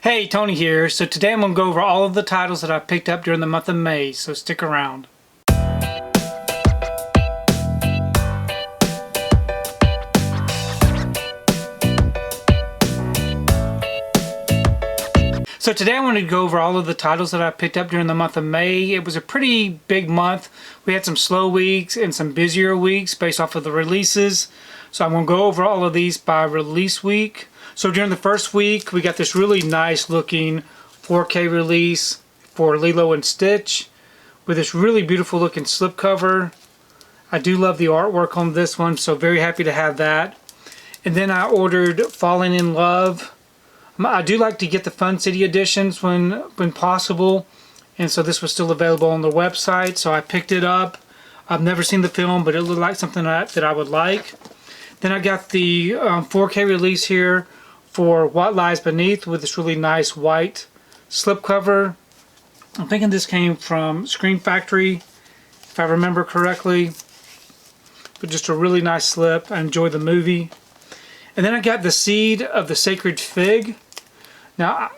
Hey, Tony here. So today I'm going to go over all of the titles that I picked up during the month of May, so stick around. So today I wanted to go over all of the titles that I picked up during the month of May. It was a pretty big month. We had some slow weeks and some busier weeks based off of the releases. So I'm going to go over all of these by release week. So during the first week, we got this really nice looking 4K release for Lilo and Stitch with this really beautiful looking slipcover. I do love the artwork on this one, so very happy to have that. And then I ordered Falling in Love. I do like to get the Fun City editions when possible, and so this was still available on the website, so I picked it up. I've never seen the film, but it looked like something that I would like. Then I got the 4K release here for What Lies Beneath with this really nice white slipcover. I'm thinking this came from Screen Factory, if I remember correctly. But just a really nice slip. I enjoyed the movie. And then I got The Seed of the Sacred Fig. Now,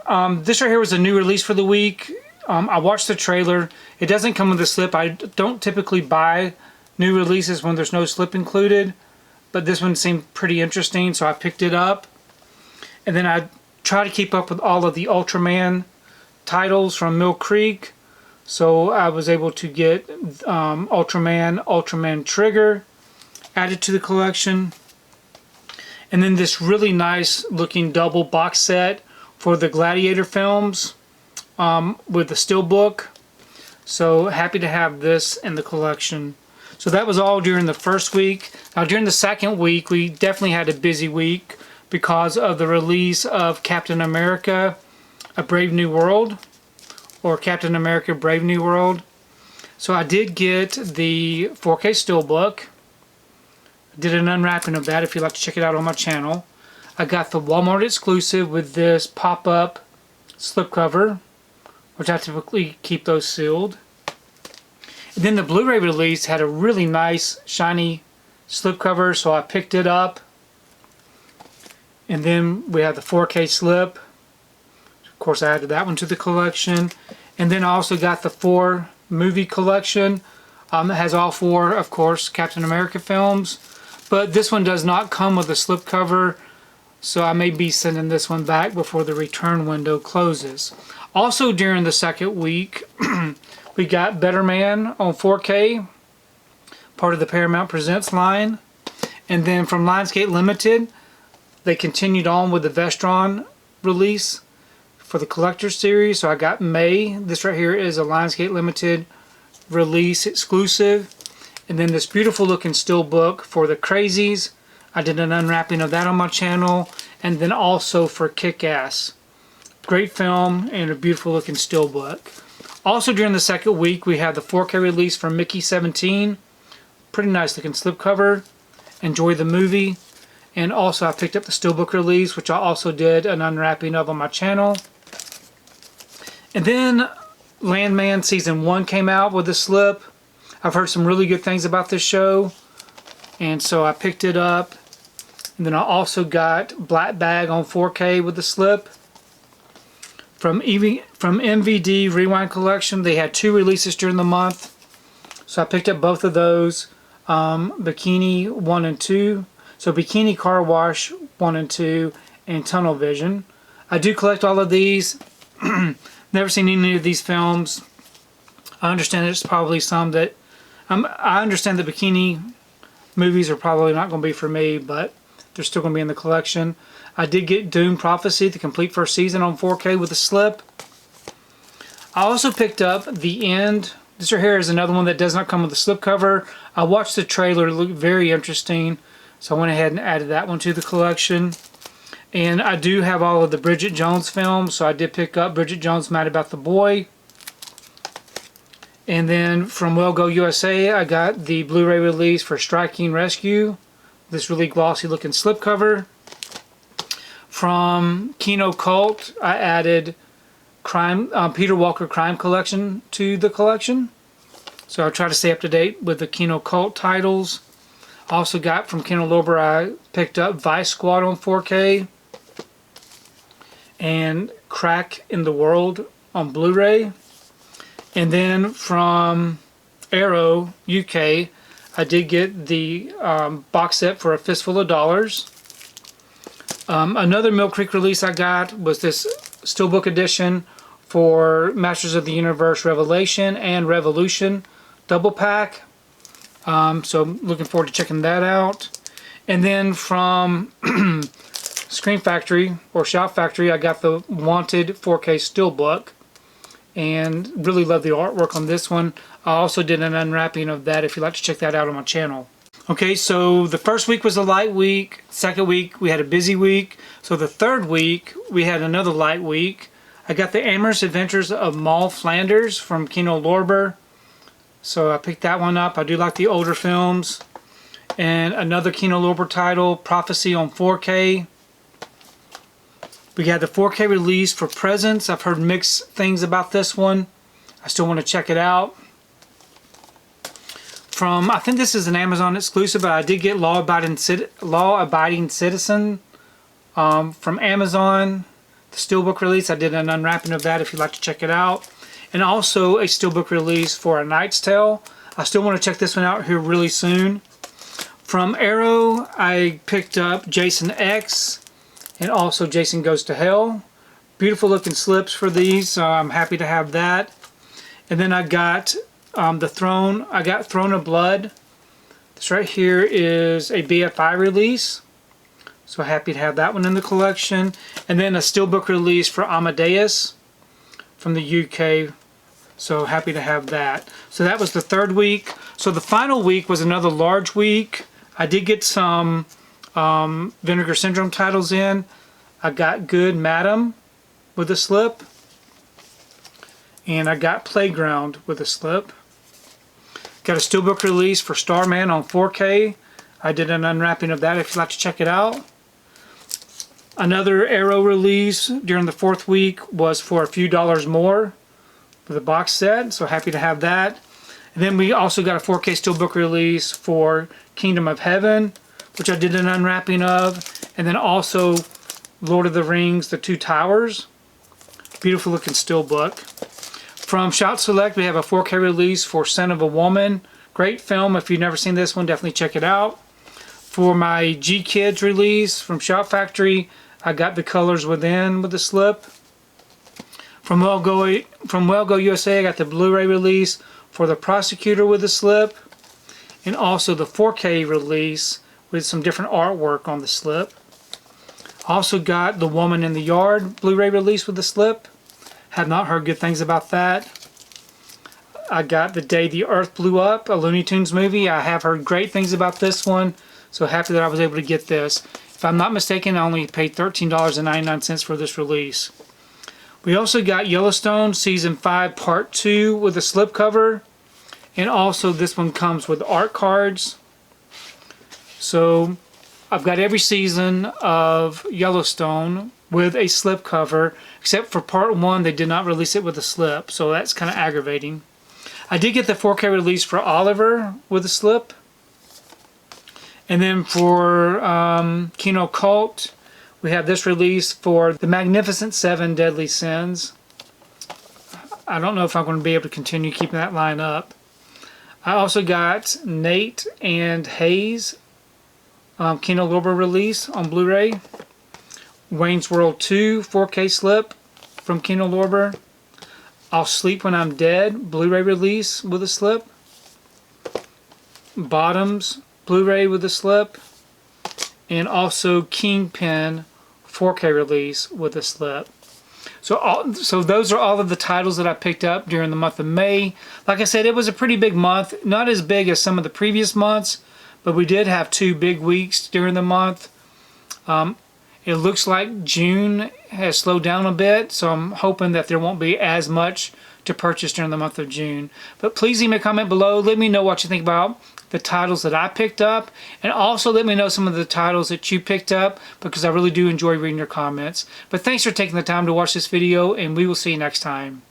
this right here was a new release for the week. I watched the trailer. It doesn't come with a slip. I don't typically buy new releases when there's no slip included, but this one seemed pretty interesting, so I picked it up. And then I try to keep up with all of the Ultraman titles from Mill Creek. So I was able to get Ultraman Trigger added to the collection. And then this really nice looking double box set for the Gladiator films with the Steelbook. So happy to have this in the collection. So that was all during the first week. Now during the second week, we definitely had a busy week because of the release of Captain America, A Brave New World, or Captain America Brave New World. So I did get the 4K Steelbook. I did an unwrapping of that if you'd like to check it out on my channel. I got the Walmart exclusive with this pop-up slipcover, which I typically keep those sealed. And then the Blu-ray release had a really nice shiny slipcover, so I picked it up. And then we have the 4K slip. Of course, I added that one to the collection. And then I also got the 4 movie collection. It has all 4, of course, Captain America films. But this one does not come with a slipcover, so I may be sending this one back before the return window closes. Also during the second week, we got Better Man on 4K, part of the Paramount Presents line. And then from Lionsgate Limited, they continued on with the Vestron release for the Collector's Series. So I got May. This right here is a Lionsgate Limited release exclusive. And then this beautiful looking Steelbook for the Crazies. I did an unwrapping of that on my channel. And then also for Kick-Ass. Great film and a beautiful looking Steelbook. Also during the second week, we had the 4K release from Mickey 17. Pretty nice looking slipcover. Enjoy the movie. And also I picked up the Steelbook release, which I also did an unwrapping of on my channel. And then Landman Season 1 came out with a slip. I've heard some really good things about this show, and so I picked it up. And then I also got Black Bag on 4K with the slip. From MVD Rewind Collection, they had 2 releases during the month. So I picked up both of those, Bikini 1 and 2. So Bikini Car Wash 1 and 2 and Tunnel Vision. I do collect all of these. Never seen any of these films. I understand there's probably some that... I understand the Bikini movies are probably not going to be for me, but they're still going to be in the collection. I did get Doom Prophecy, the complete first season on 4K with a slip. I also picked up The End. This right here is another one that does not come with a slipcover. I watched the trailer. It looked very interesting. So I went ahead and added that one to the collection. And I do have all of the Bridget Jones films, so I did pick up Bridget Jones' Mad About the Boy. And then from Well Go USA, I got the Blu-ray release for Striking Rescue. This really glossy looking slipcover. From Kino Cult, I added Peter Walker Crime Collection to the collection. So I try to stay up to date with the Kino Cult titles. Also got from Kennel Lorber, I picked up Vice Squad on 4K. And Crack in the World on Blu-ray. And then from Arrow UK, I did get the box set for a fistful of dollars. Another Mill Creek release I got was this Steelbook edition for Masters of the Universe Revelation and Revolution double pack. So I'm looking forward to checking that out. And then from Screen Factory or Shout Factory, I got the Wanted 4K Steelbook and really love the artwork on this one. I also did an unwrapping of that if you'd like to check that out on my channel. Okay, so the first week was a light week. Second week we had a busy week. So the third week we had another light week. I got the Amorous Adventures of Moll Flanders from Kino Lorber. So I picked that one up. I do like the older films. And another Kino Lorber title, Prophecy on 4K. We got the 4K release for Presents. I've heard mixed things about this one. I still want to check it out. From, I think this is an Amazon exclusive, but I did get Law Abiding Citizen from Amazon. The Steelbook release, I did an unwrapping of that if you'd like to check it out. And also a Steelbook release for A Knight's Tale. I still want to check this one out here really soon. From Arrow, I picked up Jason X and also Jason Goes to Hell. Beautiful looking slips for these, so I'm happy to have that. And then I got the Throne. I got Throne of Blood. This right here is a BFI release. So happy to have that one in the collection. And then a Steelbook release for Amadeus from the UK. So happy to have that. So that was the third week. So the final week was another large week. I did get some Vinegar Syndrome titles in. I got Good Madam with a slip. And I got Playground with a slip. Got a Steelbook release for Starman on 4K. I did an unwrapping of that if you'd like to check it out. Another Arrow release during the fourth week was for a few dollars more with a box set, so happy to have that. And then we also got a 4K Steelbook release for Kingdom of Heaven, which I did an unwrapping of. And then also Lord of the Rings, The Two Towers. Beautiful looking Steelbook. From Shout Select, we have a 4K release for Son of a Woman. Great film. If you've never seen this one, definitely check it out. For my G-Kids release from Shout Factory, I got The Colors Within with the slip. From Well Go USA, I got the Blu-ray release for The Prosecutor with the slip. And also the 4K release with some different artwork on the slip. Also got The Woman in the Yard Blu-ray release with the slip. Have not heard good things about that. I got The Day the Earth Blew Up, a Looney Tunes movie. I have heard great things about this one, so happy that I was able to get this. If I'm not mistaken, I only paid $13.99 for this release. We also got Yellowstone Season 5 Part 2 with a slipcover, and also this one comes with art cards. So I've got every season of Yellowstone with a slipcover, except for Part 1 they did not release it with a slip, so that's kind of aggravating. I did get the 4K release for Oliver with a slip. And then for Kino Cult, we have this release for The Magnificent Seven Deadly Sins. I don't know if I'm going to be able to continue keeping that line up. I also got Nate and Hayes Kino Lorber release on Blu-ray. Wayne's World 2 4K slip from Kino Lorber. I'll Sleep When I'm Dead Blu-ray release with a slip. Bottoms Blu-ray with a slip. And also Kingpin 4K release with a slip. So those are all of the titles that I picked up during the month of May. Like I said, it was a pretty big month. Not as big as some of the previous months, but we did have 2 big weeks during the month. It looks like June has slowed down a bit, so I'm hoping that there won't be as much to purchase during the month of June. But please leave me a comment below. Let me know what you think about the titles that I picked up, and also let me know some of the titles that you picked up, because I really do enjoy reading your comments. But thanks for taking the time to watch this video, and we will see you next time.